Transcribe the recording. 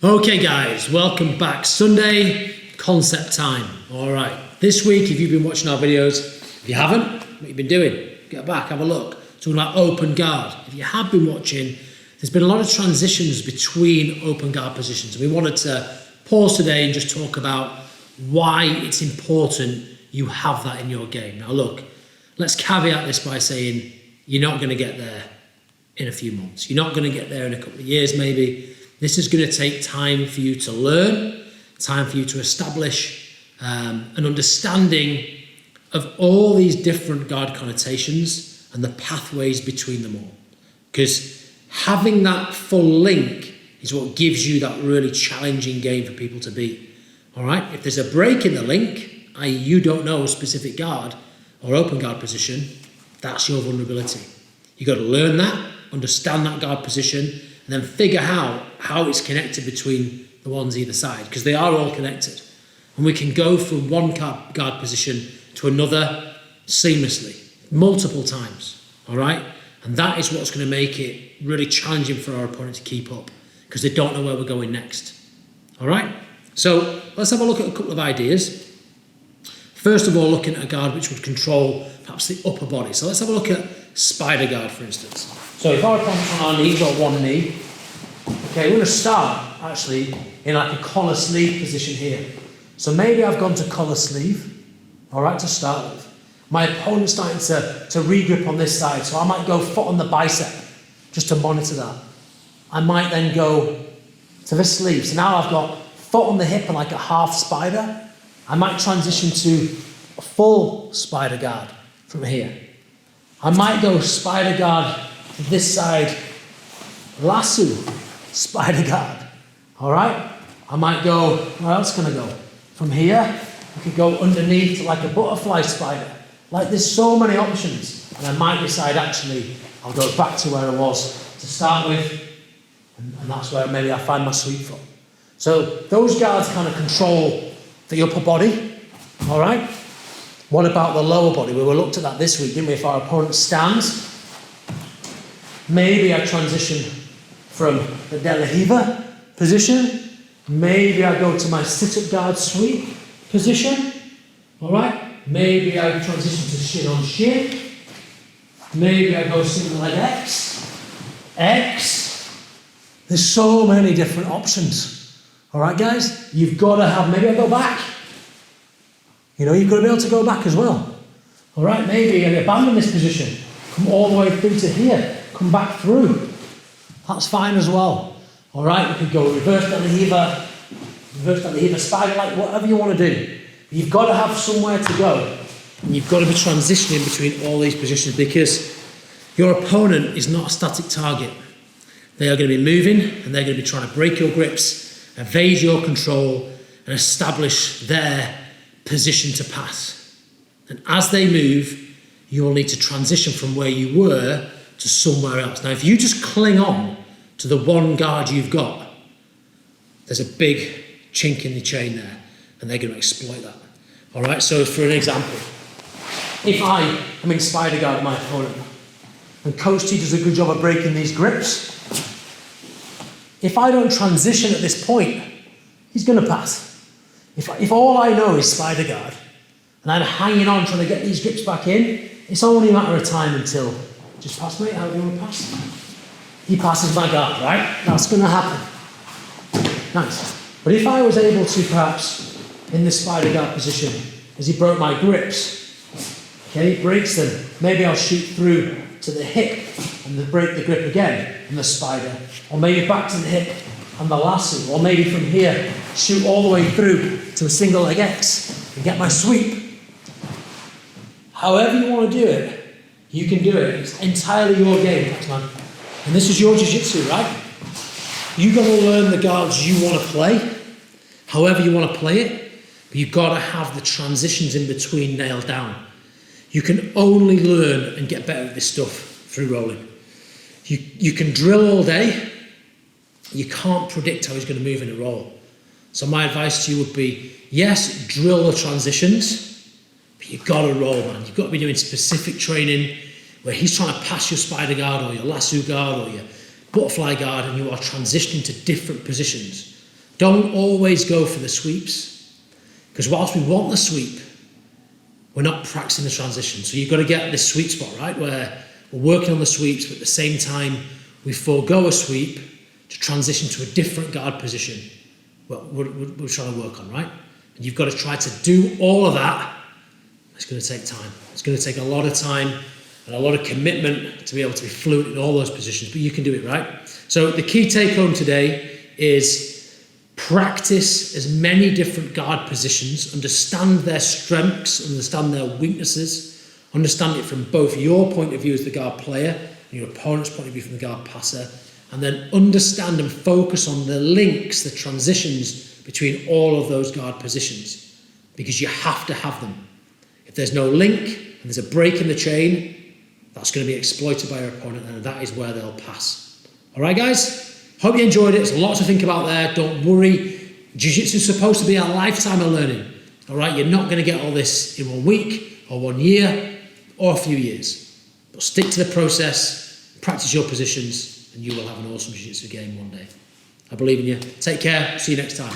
Okay guys, welcome back. Sunday concept time. All right, this week if you've been watching our videos, if you haven't, what have you been doing? Get back, have a look. Talking about open guard. If you have been watching, there's been a lot of transitions between open guard positions. We wanted to pause today and just talk about why it's important you have that in your game. Now look, let's caveat this by saying you're not going to get there in a few months. You're not going to get there in a couple of years maybe. This is going to take time for you to learn, time for you to establish an understanding of all these different guard connotations and the pathways between them all. Because having that full link is what gives you that really challenging game for people to beat. All right, if there's a break in the link, i.e. you don't know a specific guard or open guard position, that's your vulnerability. You've got to learn that, understand that guard position, and then figure out how it's connected between the ones either side, because they are all connected. And we can go from one guard position to another seamlessly, multiple times, all right? And that is what's going to make it really challenging for our opponent to keep up, because they don't know where we're going next, all right? So let's have a look at a couple of ideas. First of all, looking at a guard which would control perhaps the upper body. So let's have a look at spider guard, for instance. So if our opponent's on our knees or one knee, okay, we're going to start actually in like a collar sleeve position here. So maybe I've gone to collar sleeve, all right, to start with. My opponent's starting to re-grip on this side, so I might go foot on the bicep just to monitor that. I might then go to the sleeve. So now I've got foot on the hip and like a half spider. I might transition to a full spider guard from here. I might go spider guard to this side, lasso spider guard, all right? I might go, where else can I go? From here, I could go underneath to like a butterfly spider. Like there's so many options. And I might decide actually, I'll go back to where I was to start with, and that's where maybe I find my sweet spot. So those guards kind of control the upper body, all right? What about the lower body? We looked at that this week, didn't we? If our opponent stands, maybe I transition from the De La Riva position. Maybe I go to my sit-up guard sweep position, all right? Maybe I transition to shin on shin. Maybe I go single leg X. There's so many different options, all right, guys? You've got to have, maybe I go back. You know, you've got to be able to go back as well. All right, maybe I abandon this position, come all the way through to here, come back through. That's fine as well. All right, we could go reverse De La Riva, spider, like whatever you want to do. You've got to have somewhere to go. And you've got to be transitioning between all these positions, because your opponent is not a static target. They are going to be moving, and they're going to be trying to break your grips, evade your control, and establish their position to pass. And as they move, you will need to transition from where you were to somewhere else. Now, if you just cling on to the one guard you've got, there's a big chink in the chain there, and they're going to exploit that. All right, so for an example, if I am in spider guard with my opponent, and Coach T does a good job of breaking these grips, if I don't transition at this point, he's going to pass. If all I know is spider guard, and I'm hanging on trying to get these grips back in, it's only a matter of time until, just pass mate, how do you want to pass? He passes my guard, right? That's going to happen. Nice. But if I was able to perhaps, in this spider guard position, as he broke my grips, okay, he breaks them, maybe I'll shoot through to the hip and then break the grip again and the spider, or maybe back to the hip and the lasso, or maybe from here, shoot all the way through to a single leg X and get my sweep. However you want to do it, you can do it. It's entirely your game, man. And this is your jiu-jitsu, right? You've got to learn the guards you want to play, however you want to play it, but you've got to have the transitions in between nailed down. You can only learn and get better at this stuff through rolling. You can drill all day, you can't predict how he's going to move in a roll. So my advice to you would be, yes, drill the transitions, but you've got to roll, man. You've got to be doing specific training where he's trying to pass your spider guard or your lasso guard or your butterfly guard, and you are transitioning to different positions. Don't always go for the sweeps, because whilst we want the sweep, we're not practicing the transition. So you've got to get this sweet spot, right, where we're working on the sweeps, but at the same time, we forego a sweep to transition to a different guard position we're trying to work on, right? And you've got to try to do all of that. It's going to take time. It's going to take a lot of time and a lot of commitment to be able to be fluent in all those positions, but you can do it, right? So the key take home today is practice as many different guard positions, understand their strengths, understand their weaknesses, understand it from both your point of view as the guard player and your opponent's point of view from the guard passer, and then understand and focus on the links, the transitions between all of those guard positions, because you have to have them. If there's no link and there's a break in the chain, that's going to be exploited by your opponent, and that is where they'll pass. All right, guys? Hope you enjoyed it. There's a lot to think about there. Don't worry. Jiu-Jitsu is supposed to be a lifetime of learning. All right? You're not going to get all this in 1 week or 1 year or a few years. But stick to the process, practice your positions, and you will have an awesome jiu-jitsu game one day. I believe in you. Take care. See you next time.